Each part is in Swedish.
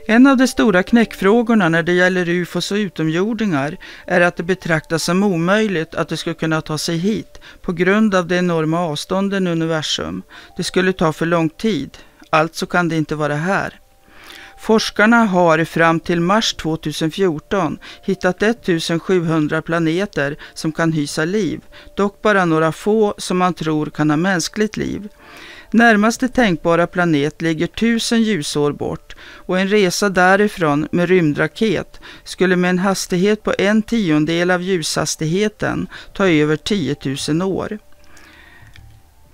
En av de stora knäckfrågorna när det gäller UFOs och utomjordingar är att det betraktas som omöjligt att det skulle kunna ta sig hit på grund av de enorma avstånden i universum. Det skulle ta för lång tid, alltså kan det inte vara här. Forskarna har fram till mars 2014 hittat 1700 planeter som kan hysa liv, dock bara några få som man tror kan ha mänskligt liv. Närmaste tänkbara planet ligger 1000 ljusår bort och en resa därifrån med rymdraket skulle med en hastighet på 1/10 av ljushastigheten ta över 10 000 år.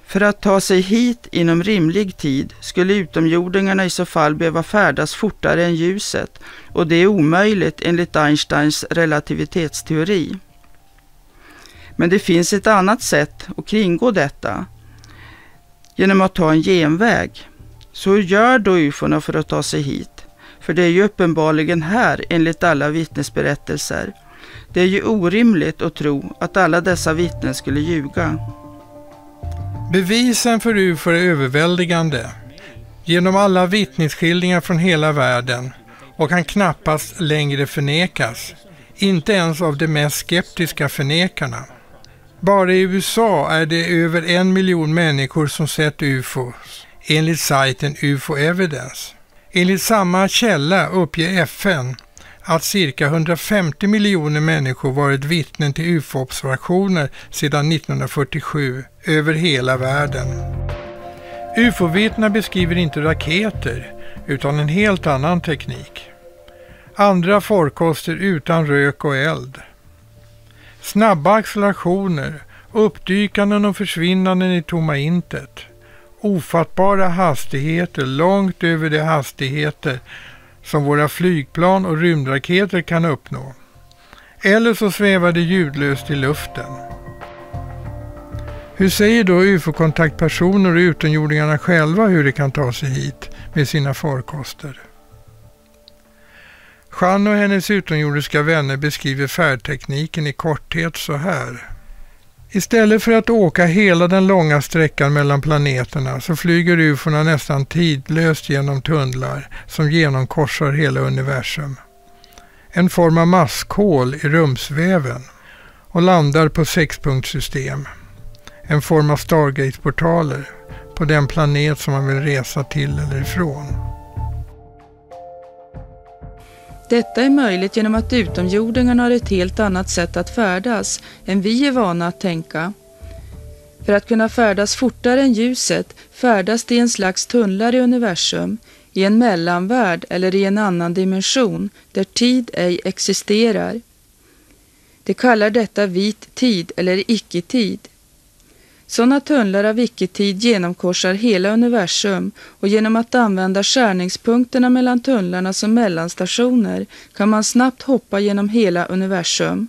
För att ta sig hit inom rimlig tid skulle utomjordingarna i så fall behöva färdas fortare än ljuset och det är omöjligt enligt Einsteins relativitetsteori. Men det finns ett annat sätt att kringgå detta. Genom att ta en genväg. Så hur gör då UFO:na för att ta sig hit? För det är ju uppenbarligen här enligt alla vittnesberättelser. Det är ju orimligt att tro att alla dessa vittnen skulle ljuga. Bevisen för UFO är överväldigande. Genom alla vittnesskildringar från hela världen och kan knappast längre förnekas. Inte ens av de mest skeptiska förnekarna. Bara i USA är det över 1 miljon människor som sett UFOs, enligt sajten UFO Evidence. Enligt samma källa uppger FN att cirka 150 miljoner människor varit vittnen till UFO-observationer sedan 1947 över hela världen. UFO-vittnen beskriver inte raketer utan en helt annan teknik. Andra farkoster utan rök och eld. Snabba accelerationer, uppdykanden och försvinnanden i tomma intet. Ofattbara hastigheter långt över de hastigheter som våra flygplan och rymdraketer kan uppnå. Eller så svävar det ljudlöst i luften. Hur säger då UFO-kontaktpersoner och utomjordingarna själva hur de kan ta sig hit med sina farkoster? Jeanne och hennes utomjordiska vänner beskriver färdtekniken i korthet så här. Istället för att åka hela den långa sträckan mellan planeterna så flyger UFO:na nästan tidlöst genom tunnlar som genomkorsar hela universum. En form av maskhål i rumsväven och landar på 6-punktssystem. En form av Stargate-portaler på den planet som man vill resa till eller ifrån. Detta är möjligt genom att utomjordingarna har ett helt annat sätt att färdas än vi är vana att tänka. För att kunna färdas fortare än ljuset färdas det i en slags tunnlar i universum, i en mellanvärld eller i en annan dimension där tid ej existerar. De kallar detta vit tid eller icke-tid. Sådana tunnlar av icke-tid genomkorsar hela universum och genom att använda skärningspunkterna mellan tunnlarna som mellanstationer kan man snabbt hoppa genom hela universum.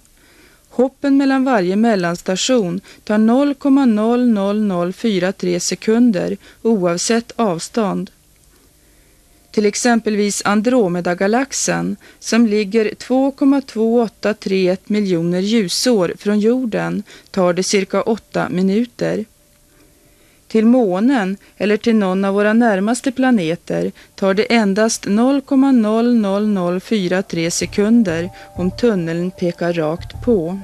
Hoppen mellan varje mellanstation tar 0,00043 sekunder oavsett avstånd. Till exempelvis Andromeda-galaxen som ligger 2,2831 miljoner ljusår från jorden tar det cirka 8 minuter. Till månen eller till någon av våra närmaste planeter tar det endast 0,00043 sekunder om tunneln pekar rakt på.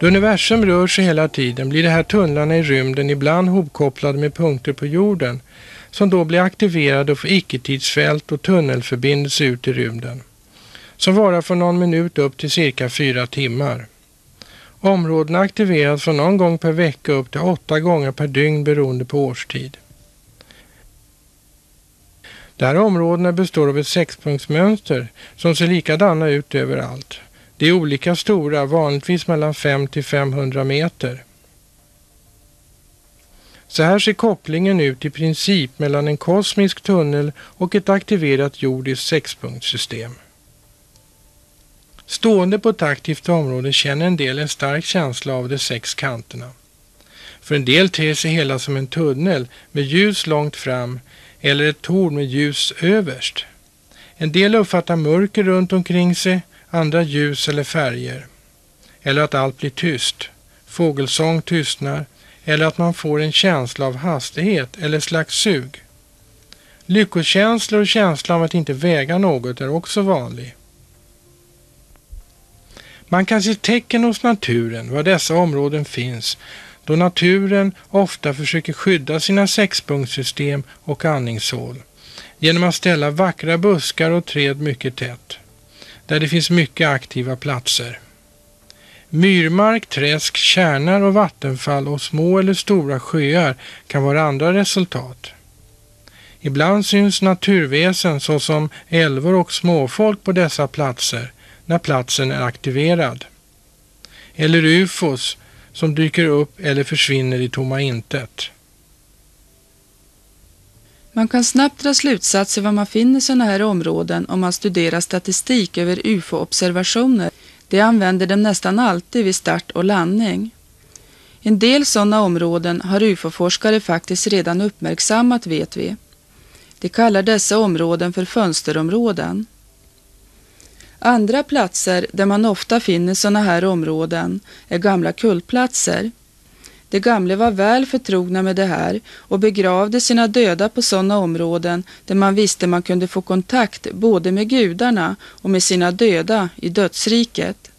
Då universum rör sig hela tiden blir de här tunnlarna i rymden ibland hopkopplade med punkter på jorden som då blir aktiverade och får icke-tidsfält och tunnelförbindelse ut i rymden som varar från någon minut upp till cirka 4 timmar. Områdena aktiveras från någon gång per vecka upp till 8 gånger per dygn beroende på årstid. De här områdena består av ett 6-punktsmönster som ser likadana ut överallt. De är olika stora, vanligtvis mellan 5 till 500 meter. Så här ser kopplingen ut i princip mellan en kosmisk tunnel och ett aktiverat jordiskt 6-punktssystem. Stående på ett aktivt område känner en del en stark känsla av de 6 kanterna. För en del ter sig hela som en tunnel med ljus långt fram eller ett torn med ljus överst. En del uppfattar mörker runt omkring sig, andra ljus eller färger. Eller att allt blir tyst. Fågelsång tystnar eller att man får en känsla av hastighet eller slags sug. Lyckokänslor och känslan av att inte väga något är också vanlig. Man kan se tecken hos naturen var dessa områden finns, då naturen ofta försöker skydda sina sexpunktssystem och andningshål genom att ställa vackra buskar och träd mycket tätt, där det finns mycket aktiva platser. Myrmark, träsk, kärnar och vattenfall och små eller stora sjöar kan vara andra resultat. Ibland syns naturväsen såsom älvor och småfolk på dessa platser när platsen är aktiverad. Eller UFOs som dyker upp eller försvinner i tomma intet. Man kan snabbt dra slutsatser vad man finner i sådana här områden om man studerar statistik över UFO-observationer. De använder dem nästan alltid vid start och landning. En del sådana områden har UFO-forskare faktiskt redan uppmärksammat, vet vi. De kallar dessa områden för fönsterområden. Andra platser där man ofta finner sådana här områden är gamla kultplatser. De gamla var väl förtrogna med det här och begravde sina döda på sådana områden där man visste man kunde få kontakt både med gudarna och med sina döda i dödsriket.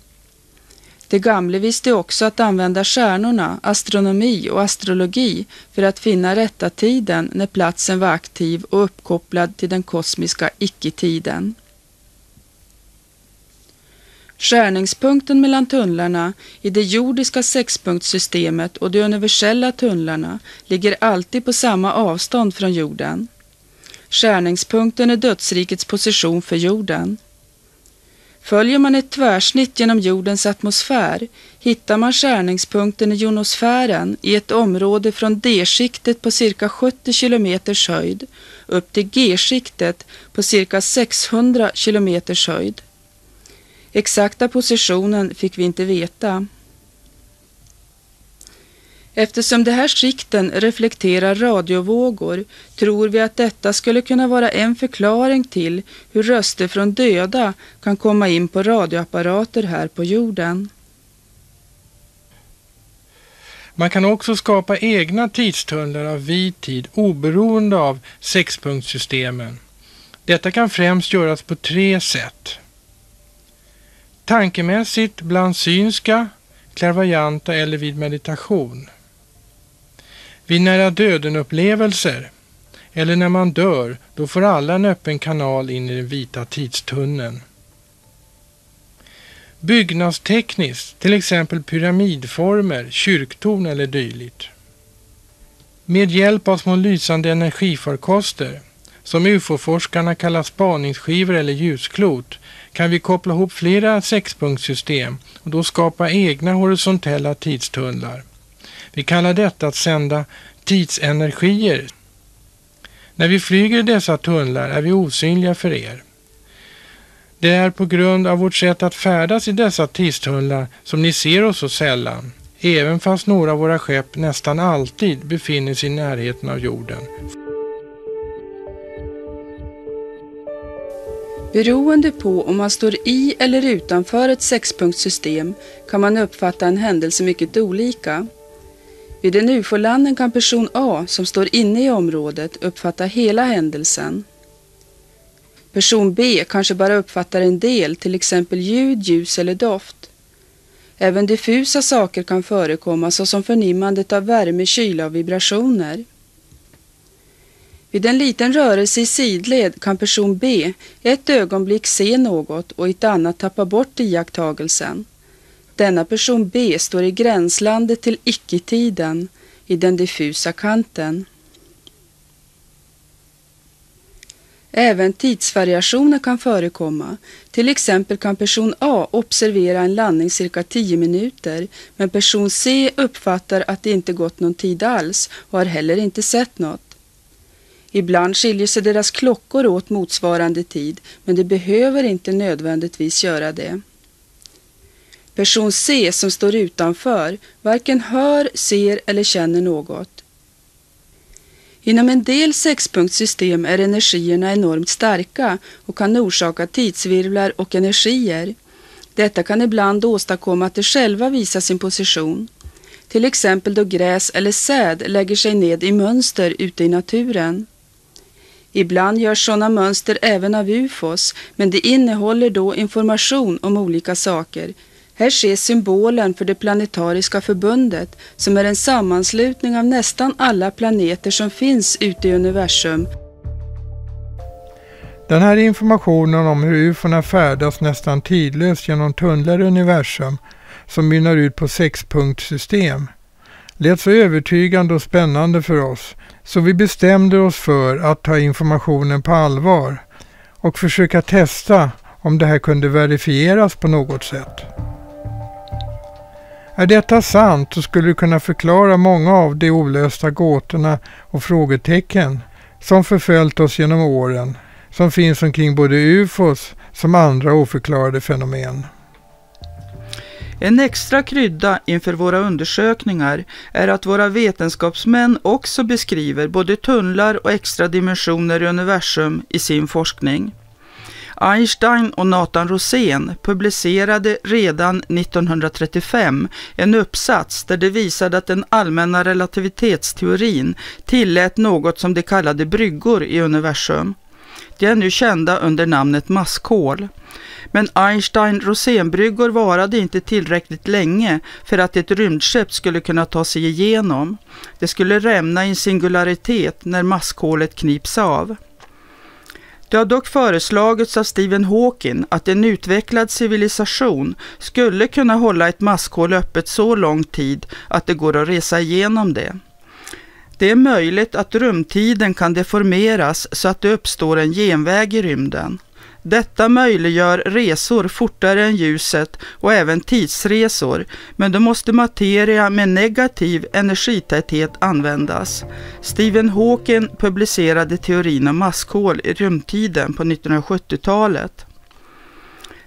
De gamla visste också att använda stjärnorna, astronomi och astrologi för att finna rätta tiden när platsen var aktiv och uppkopplad till den kosmiska icke-tiden. Skärningspunkten mellan tunnlarna i det jordiska sexpunktssystemet och de universella tunnlarna ligger alltid på samma avstånd från jorden. Skärningspunkten är dödsrikets position för jorden. Följer man ett tvärsnitt genom jordens atmosfär hittar man skärningspunkten i jonosfären i ett område från D-skiktet på cirka 70 km höjd upp till G-skiktet på cirka 600 km höjd. Exakta positionen fick vi inte veta. Eftersom de här skikten reflekterar radiovågor tror vi att detta skulle kunna vara en förklaring till hur röster från döda kan komma in på radioapparater här på jorden. Man kan också skapa egna tidstunnlar av vid tid oberoende av sexpunktssystemen. Detta kan främst göras på 3 sätt. Tankemässigt bland synska, klärvoajanta eller vid meditation. Vid nära döden-upplevelser eller när man dör, då får alla en öppen kanal in i den vita tidstunneln. Byggnadstekniskt, till exempel pyramidformer, kyrktorn eller dylikt. Med hjälp av små lysande energifarkoster, som UFO-forskarna kallar spaningsskivor eller ljusklot, kan vi koppla ihop flera sexpunktssystem och då skapa egna horisontella tidstunnlar. Vi kallar detta att sända tidsenergier. När vi flyger i dessa tunnlar är vi osynliga för er. Det är på grund av vårt sätt att färdas i dessa tidstunnlar som ni ser oss så sällan, även fast några av våra skepp nästan alltid befinner sig i närheten av jorden. Beroende på om man står i eller utanför ett sexpunktssystem kan man uppfatta en händelse mycket olika. Vid en UFO-landning kan person A som står inne i området uppfatta hela händelsen. Person B kanske bara uppfattar en del, till exempel ljud, ljus eller doft. Även diffusa saker kan förekomma såsom förnimmandet av värme, kyla och vibrationer. Vid en liten rörelse i sidled kan person B ett ögonblick se något och ett annat tappa bort iakttagelsen. Denna person B står i gränslandet till icke-tiden, i den diffusa kanten. Även tidsvariationer kan förekomma. Till exempel kan person A observera en landning cirka 10 minuter, men person C uppfattar att det inte gått någon tid alls och har heller inte sett något. Ibland skiljer sig deras klockor åt motsvarande tid, men det behöver inte nödvändigtvis göra det. Person C som står utanför varken hör, ser eller känner något. Inom en del sexpunktssystem är energierna enormt starka och kan orsaka tidsvirvlar och energier. Detta kan ibland åstadkomma att de själva visar sin position. till exempel då gräs eller säd lägger sig ned i mönster ute i naturen. Ibland görs sådana mönster även av UFOs, men det innehåller då information om olika saker. Här ses symbolen för det planetariska förbundet, som är en sammanslutning av nästan alla planeter som finns ute i universum. Den här informationen om hur UFO:na färdas nästan tidlöst genom tunnlar i universum som mynnar ut på 6-punktssystem lät så övertygande och spännande för oss, så vi bestämde oss för att ta informationen på allvar och försöka testa om det här kunde verifieras på något sätt. Är detta sant, så skulle det kunna förklara många av de olösta gåtorna och frågetecken som förföljt oss genom åren, som finns omkring både UFOs som andra oförklarade fenomen. En extra krydda inför våra undersökningar är att våra vetenskapsmän också beskriver både tunnlar och extra dimensioner i universum i sin forskning. Einstein och Nathan Rosén publicerade redan 1935 en uppsats där det visade att den allmänna relativitetsteorin tillät något som de kallade bryggor i universum. De är nu kända under namnet maskhål. Men Einstein-Rosén-bryggor varade inte tillräckligt länge för att ett rymdskepp skulle kunna ta sig igenom. Det skulle rämna i en singularitet när maskhålet knips av. Det har dock föreslagits av Stephen Hawking att en utvecklad civilisation skulle kunna hålla ett maskhål öppet så lång tid att det går att resa igenom det. Det är möjligt att rumtiden kan deformeras så att det uppstår en genväg i rymden. Detta möjliggör resor fortare än ljuset och även tidsresor, men då måste materia med negativ energitäthet användas. Stephen Hawking publicerade teorin om maskhål i rymdtiden på 1970-talet.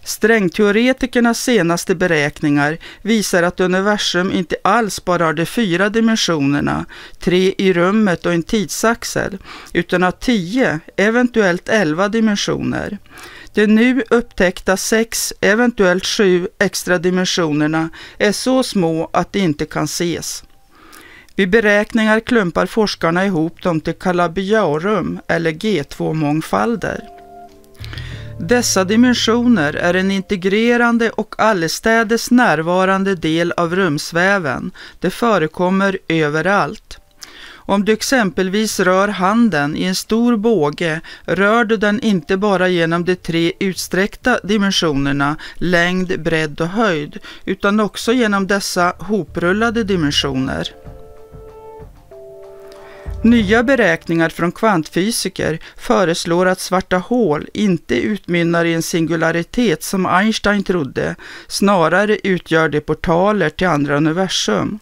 Strängteoretikernas senaste beräkningar visar att universum inte alls bara har de 4 dimensionerna, 3 i rummet och en tidsaxel, utan har 10, eventuellt 11 dimensioner. De nu upptäckta 6, eventuellt 7 extra dimensionerna är så små att de inte kan ses. Vid beräkningar klumpar forskarna ihop dem till Calabi-Yau-rum eller G2-mångfalder. Dessa dimensioner är en integrerande och allestädes närvarande del av rumsväven. Det förekommer överallt. Om du exempelvis rör handen i en stor båge rör du den inte bara genom de 3 utsträckta dimensionerna längd, bredd och höjd, utan också genom dessa hoprullade dimensioner. Nya beräkningar från kvantfysiker föreslår att svarta hål inte utmynnar i en singularitet som Einstein trodde, snarare utgör de portaler till andra universum.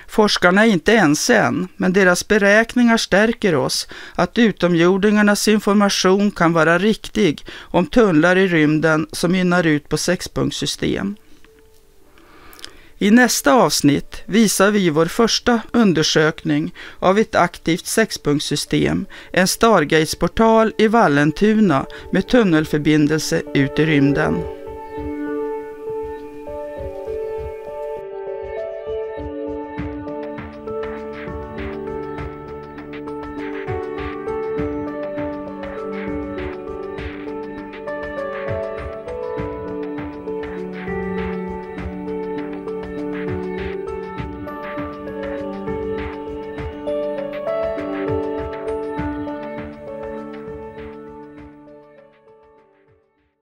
Forskarna är inte ense än, men deras beräkningar stärker oss att utomjordingarnas information kan vara riktig om tunnlar i rymden som mynnar ut på 6-punktssystem. I nästa avsnitt visar vi vår första undersökning av ett aktivt 6-punktssystem, en Stargates-portal i Vallentuna med tunnelförbindelse ut i rymden.